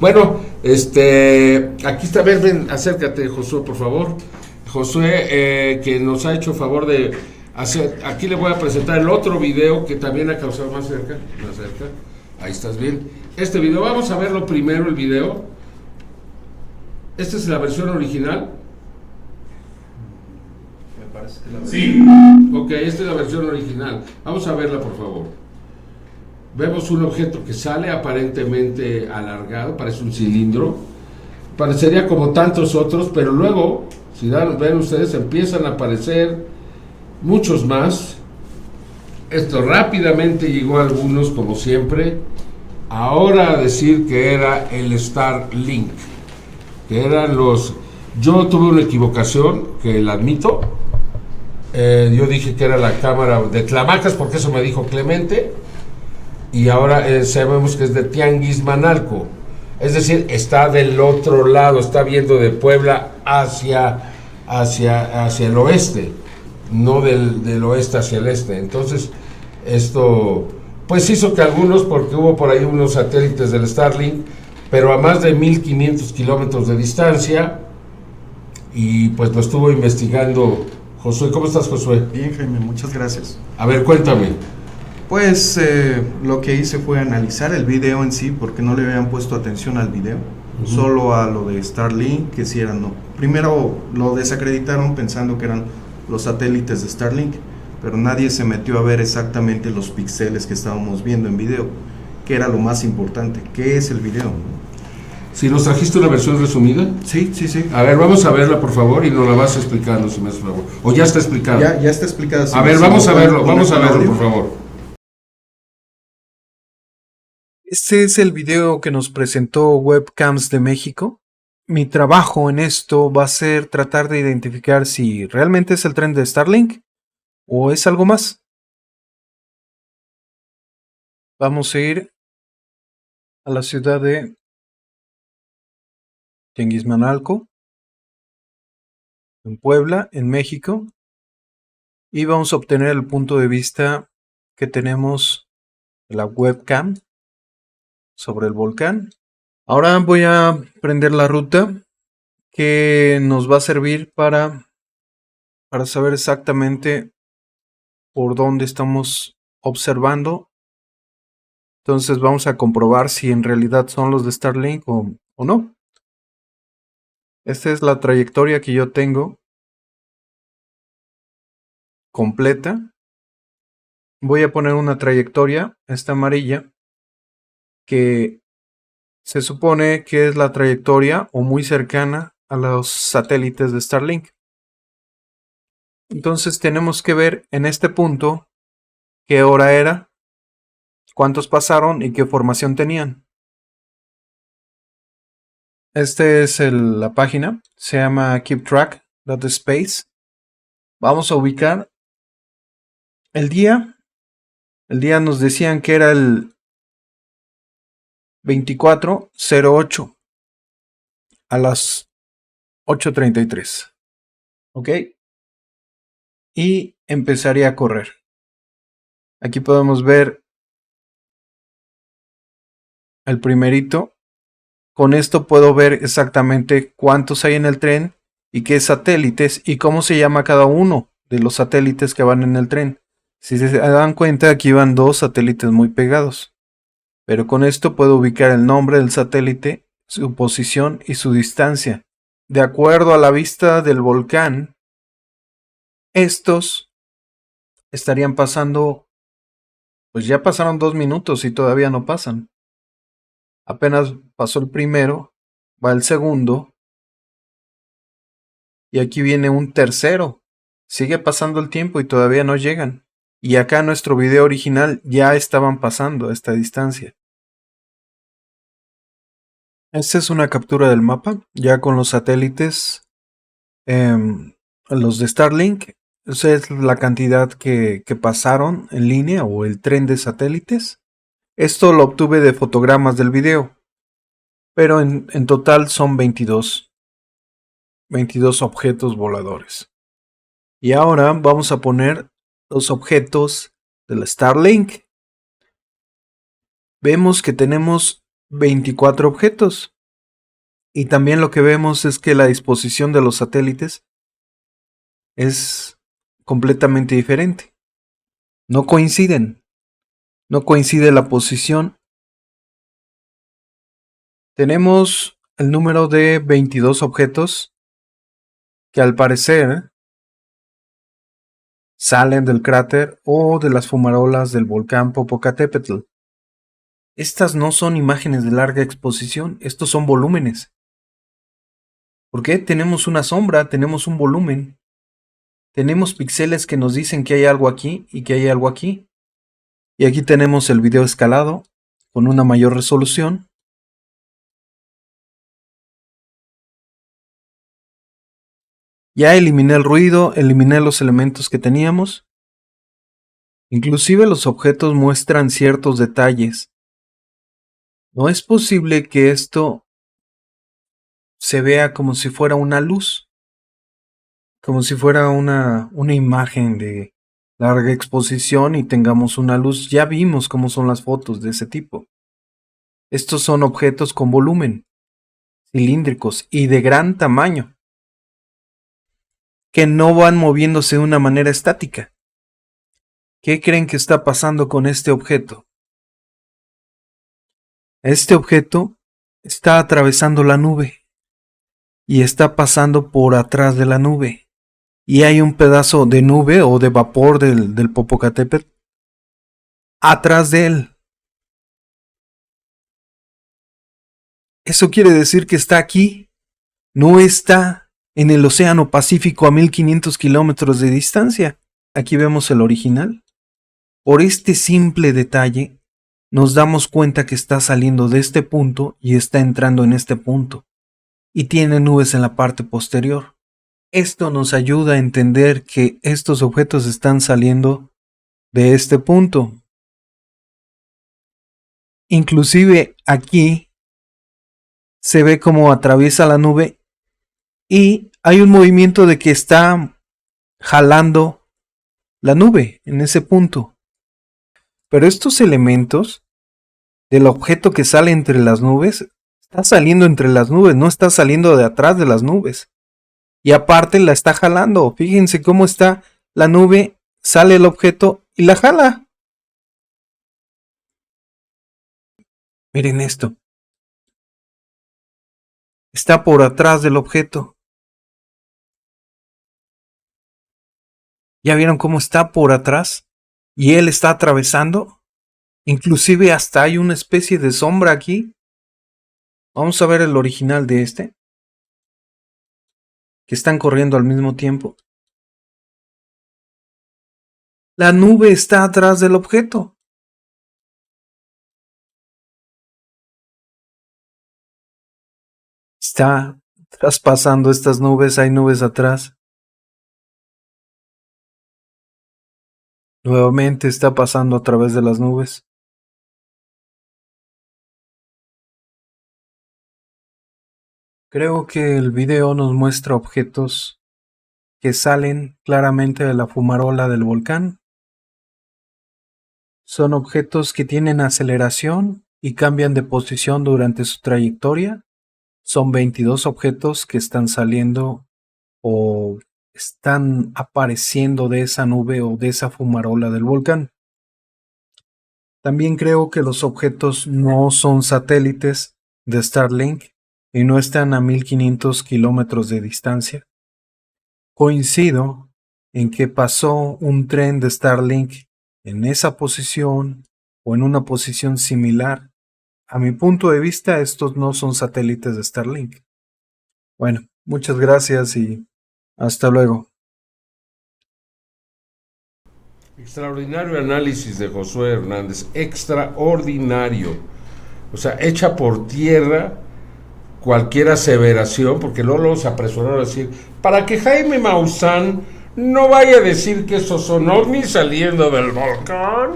Bueno, aquí está, ven, acércate, Josué, por favor. Josué, que nos ha hecho favor de hacer, aquí le voy a presentar el otro video que también ha causado más cerca, ahí estás bien. Este video, vamos a verlo primero, el video. Esta es la versión original. Me parece que Sí. Ok, esta es la versión original. Vamos a verla, por favor. Vemos un objeto que sale aparentemente alargado, parece un cilindro. Parecería como tantos otros, pero luego, si ven ustedes, empiezan a aparecer muchos más. Esto rápidamente llegó a algunos, como siempre. Ahora a decir que era el Starlink, que eran los... Yo tuve una equivocación, que la admito. Yo dije que era la cámara de Tlamacas, porque eso me dijo Clemente. Y ahora sabemos que es de Tianguismanalco. Es decir, está del otro lado, está viendo de Puebla hacia el oeste, no del oeste hacia el este. Entonces, esto pues hizo que algunos, porque hubo por ahí unos satélites del Starlink, pero a más de 1500 kilómetros de distancia, y pues lo estuvo investigando Josué. ¿Cómo estás, Josué? Bien, Jaime, muchas gracias. A ver, cuéntame. Pues lo que hice fue analizar el video en sí, porque no le habían puesto atención al video, solo a lo de Starlink, que si eran, no. Primero lo desacreditaron pensando que eran los satélites de Starlink, pero nadie se metió a ver exactamente los píxeles que estábamos viendo en video, que era lo más importante. ¿Qué es el video? Si nos trajiste una versión resumida. Sí, sí, sí. A ver, vamos a verla, por favor, y nos la vas explicando, si me haces favor. O ya está explicada. Ya está explicada. A ver, vamos a verlo, por favor. Este es el video que nos presentó Webcams de México. Mi trabajo en esto va a ser tratar de identificar si realmente es el tren de Starlink o es algo más. Vamos a ir a la ciudad de Tianguismanalco, en Puebla, en México, y vamos a obtener el punto de vista que tenemos de la webcam sobre el volcán. Ahora voy a prender la ruta que nos va a servir para saber exactamente por dónde estamos observando. Entonces vamos a comprobar si en realidad son los de Starlink o no. Esta es la trayectoria que yo tengo completa. Voy a poner una trayectoria, esta amarilla, que se supone que es la trayectoria o muy cercana a los satélites de Starlink. Entonces tenemos que ver en este punto qué hora era, cuántos pasaron y qué formación tenían. Esta es la página, se llama keeptrack.space. Vamos a ubicar el día. El día nos decían que era el 24/08 a las 8:33. ¿Ok? Y empezaría a correr. Aquí podemos ver el primerito. Con esto puedo ver exactamente cuántos hay en el tren y qué satélites y cómo se llama cada uno de los satélites que van en el tren. Si se dan cuenta, aquí van dos satélites muy pegados. Pero con esto puedo ubicar el nombre del satélite, su posición y su distancia. De acuerdo a la vista del volcán, estos estarían pasando, pues ya pasaron 2 minutos y todavía no pasan. Apenas pasó el primero, va el segundo, y aquí viene un tercero. Sigue pasando el tiempo y todavía no llegan. Y acá en nuestro video original ya estaban pasando a esta distancia. Esta es una captura del mapa, ya con los satélites, los de Starlink. Esa es la cantidad que pasaron en línea o el tren de satélites. Esto lo obtuve de fotogramas del video, pero en total son 22 objetos voladores. Y ahora vamos a poner los objetos del Starlink. Vemos que tenemos 24 objetos. Y también lo que vemos es que la disposición de los satélites es completamente diferente. No coinciden. No coincide la posición. Tenemos el número de 22 objetos que al parecer salen del cráter o de las fumarolas del volcán Popocatépetl. Estas no son imágenes de larga exposición, estos son volúmenes. ¿Por qué? Tenemos una sombra, tenemos un volumen, tenemos píxeles que nos dicen que hay algo aquí y que hay algo aquí. Y aquí tenemos el video escalado con una mayor resolución. Ya eliminé el ruido, eliminé los elementos que teníamos. Inclusive los objetos muestran ciertos detalles. No es posible que esto se vea como si fuera una luz, como si fuera una imagen de larga exposición y tengamos una luz. Ya vimos cómo son las fotos de ese tipo. Estos son objetos con volumen, cilíndricos y de gran tamaño, que no van moviéndose de una manera estática. ¿Qué creen que está pasando con este objeto? Este objeto está atravesando la nube y está pasando por atrás de la nube. Y hay un pedazo de nube o de vapor del Popocatépetl atrás de él. Eso quiere decir que está aquí, no está en el Océano Pacífico a 1500 kilómetros de distancia. Aquí vemos el original. Por este simple detalle, nos damos cuenta que está saliendo de este punto y está entrando en este punto. Y tiene nubes en la parte posterior. Esto nos ayuda a entender que estos objetos están saliendo de este punto. Inclusive aquí se ve cómo atraviesa la nube y hay un movimiento de que está jalando la nube en ese punto. Pero estos elementos del objeto que sale entre las nubes, está saliendo entre las nubes, no está saliendo de atrás de las nubes. Y aparte la está jalando. Fíjense cómo está la nube, sale el objeto y la jala. Miren esto. Está por atrás del objeto. ¿Ya vieron cómo está por atrás? Y él está atravesando. Inclusive hasta hay una especie de sombra aquí. Vamos a ver el original de este. Que están corriendo al mismo tiempo. La nube está atrás del objeto. Está traspasando estas nubes, hay nubes atrás. Nuevamente está pasando a través de las nubes. Creo que el video nos muestra objetos que salen claramente de la fumarola del volcán. Son objetos que tienen aceleración y cambian de posición durante su trayectoria. Son 22 objetos que están saliendo o están apareciendo de esa nube o de esa fumarola del volcán. También creo que los objetos no son satélites de Starlink y no están a 1500 kilómetros de distancia. Coincido en que pasó un tren de Starlink en esa posición o en una posición similar. A mi punto de vista, estos no son satélites de Starlink. Bueno, muchas gracias y hasta luego. Extraordinario análisis de Josué Hernández, extraordinario. O sea, echa por tierra cualquier aseveración, porque luego se apresuraron a decir, para que Jaime Maussan no vaya a decir que esos son ovnis saliendo del volcán,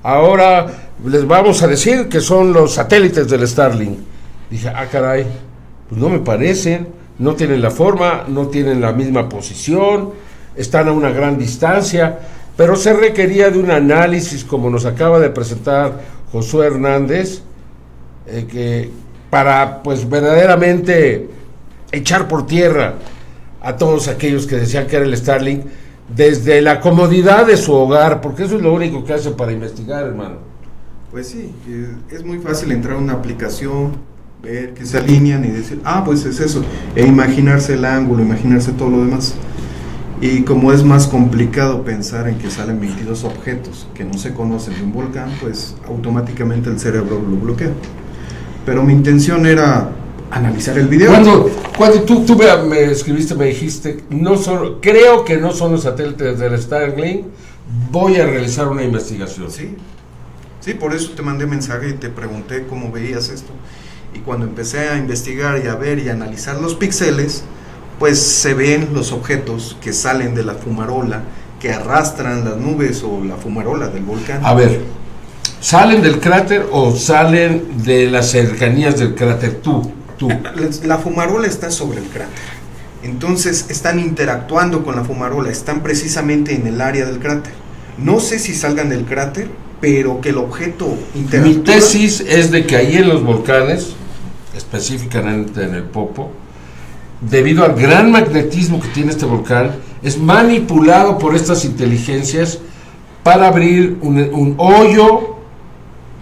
ahora les vamos a decir que son los satélites del Starlink. Dije, caray, pues no me parecen, no tienen la forma, no tienen la misma posición, están a una gran distancia, pero se requería de un análisis como nos acaba de presentar Josué Hernández, que para pues verdaderamente echar por tierra a todos aquellos que decían que era el Starlink desde la comodidad de su hogar, porque eso es lo único que hace para investigar, hermano. Pues sí, es muy fácil entrar a una aplicación, ver que se alinean y decir, pues es eso, e imaginarse el ángulo, imaginarse todo lo demás. Y como es más complicado pensar en que salen 22 objetos que no se conocen de un volcán, pues automáticamente el cerebro lo bloquea. Pero mi intención era analizar el video. Cuando tú me escribiste, me dijiste, creo que no son los satélites del Starlink, voy a realizar una investigación. Sí, por eso te mandé mensaje y te pregunté cómo veías esto. Y cuando empecé a investigar y a ver y a analizar los píxeles, pues se ven los objetos que salen de la fumarola, que arrastran las nubes o la fumarola del volcán. A ver, ¿salen del cráter o salen de las cercanías del cráter? Tú. La fumarola está sobre el cráter. Entonces están interactuando con la fumarola, están precisamente en el área del cráter. No sé si salgan del cráter, pero que el objeto interactúa. Mi tesis es de que ahí en los volcanes, específicamente en el Popo, debido al gran magnetismo que tiene este volcán, es manipulado por estas inteligencias para abrir un hoyo,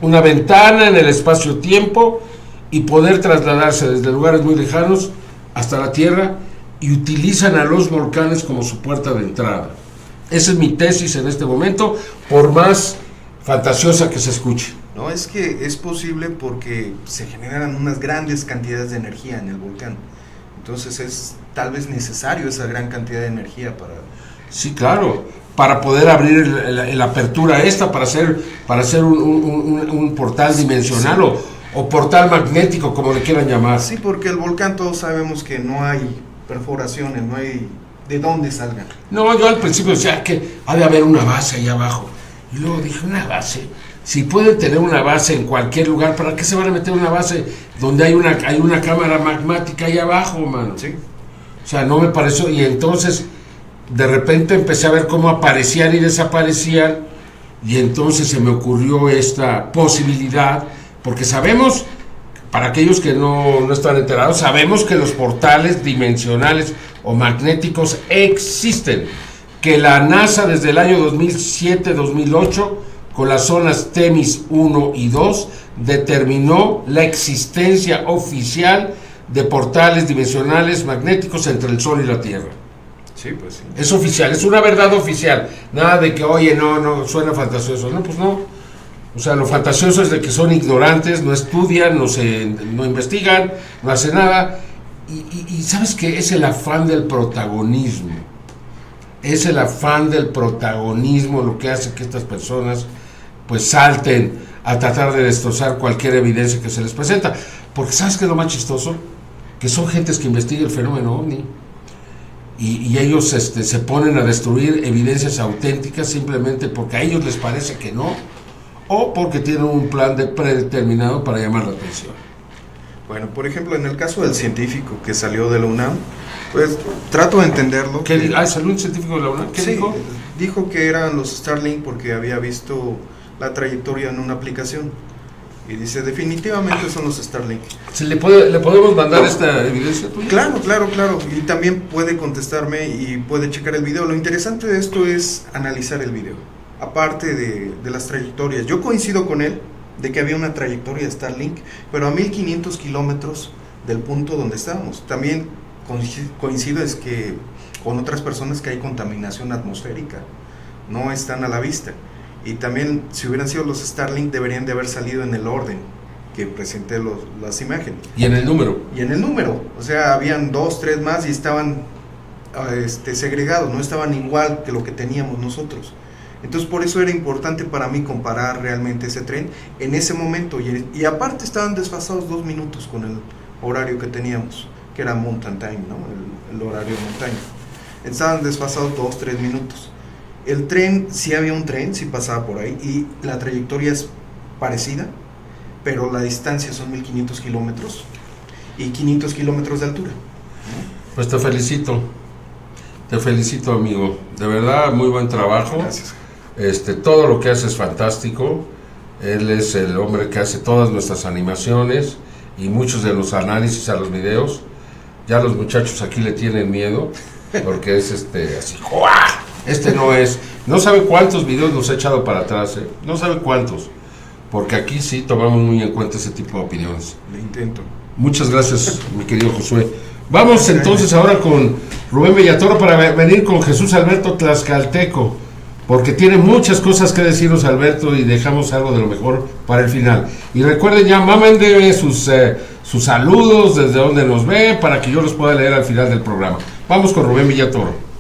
una ventana en el espacio-tiempo y poder trasladarse desde lugares muy lejanos hasta la Tierra, y utilizan a los volcanes como su puerta de entrada. Esa es mi tesis en este momento, por más fantasiosa que se escuche. No, es que es posible porque se generan unas grandes cantidades de energía en el volcán. Entonces es tal vez necesario esa gran cantidad de energía para... Sí, claro, para poder abrir la apertura esta, para hacer un portal dimensional, sí, o portal magnético, como le quieran llamar. Sí, porque el volcán todos sabemos que no hay perforaciones, no hay de dónde salgan. No, yo al principio decía que ha de haber una base ahí abajo. Y luego dije, ¿una base? Si pueden tener una base en cualquier lugar, ¿para qué se van a meter una base donde hay una cámara magmática ahí abajo, mano? Sí. O sea, no me pareció. Y entonces, de repente empecé a ver cómo aparecían y desaparecían, y entonces se me ocurrió esta posibilidad, porque sabemos, para aquellos que no están enterados, sabemos que los portales dimensionales o magnéticos existen, que la NASA desde el año 2007-2008, con las zonas Temis 1 y 2, determinó la existencia oficial de portales dimensionales magnéticos entre el Sol y la Tierra. Sí, pues sí. Es oficial, es una verdad oficial. Nada de que, oye, no, suena fantasioso. No, pues no. O sea, lo fantasioso es de que son ignorantes, no estudian, no investigan, no hacen nada. Y ¿sabes qué? Es el afán del protagonismo. Es el afán del protagonismo lo que hace que estas personas pues salten a tratar de destrozar cualquier evidencia que se les presenta. Porque ¿sabes qué es lo más chistoso? Que son gentes que investigan el fenómeno OVNI. Y ellos se ponen a destruir evidencias auténticas simplemente porque a ellos les parece que no, o porque tienen un plan predeterminado para llamar la atención. Bueno, por ejemplo, en el caso del científico que salió de la UNAM, pues trato de entenderlo. ¿Salió un científico de la UNAM? ¿Qué dijo? Dijo que eran los Starlink porque había visto la trayectoria en una aplicación. Y dice, definitivamente son los Starlink. ¿Le podemos mandar esta evidencia tuya? Claro. Y también puede contestarme y puede checar el video. Lo interesante de esto es analizar el video. Aparte de las trayectorias. Yo coincido con él de que había una trayectoria de Starlink, pero a 1500 kilómetros del punto donde estábamos. También coincido es que con otras personas que hay contaminación atmosférica. No están a la vista. Y también, si hubieran sido los Starlink, deberían de haber salido en el orden que presenté las imágenes. Y en el número. O sea, habían 2, 3 más y estaban segregados, no estaban igual que lo que teníamos nosotros. Entonces, por eso era importante para mí comparar realmente ese tren en ese momento. Y aparte estaban desfasados 2 minutos con el horario que teníamos, que era Mountain Time, ¿no? El horario de montaña. Estaban desfasados 2, 3 minutos. El tren, sí había un tren, sí pasaba por ahí, y la trayectoria es parecida, pero la distancia son 1500 kilómetros y 500 kilómetros de altura, ¿no? Pues te felicito, amigo, de verdad, muy buen trabajo. Gracias. Todo lo que haces es fantástico. Él es el hombre que hace todas nuestras animaciones y muchos de los análisis a los videos. Ya los muchachos aquí le tienen miedo porque es así. ¡Uah! No sabe cuántos videos nos ha echado para atrás, no sabe cuántos, porque aquí sí tomamos muy en cuenta ese tipo de opiniones. Le intento. Muchas gracias, mi querido Josué. Vamos entonces ahora con Rubén Villatoro para venir con Jesús Alberto Tlaxcalteco, porque tiene muchas cosas que decirnos Alberto y dejamos algo de lo mejor para el final. Y recuerden ya, mándenme sus saludos desde donde nos ven para que yo los pueda leer al final del programa. Vamos con Rubén Villatoro.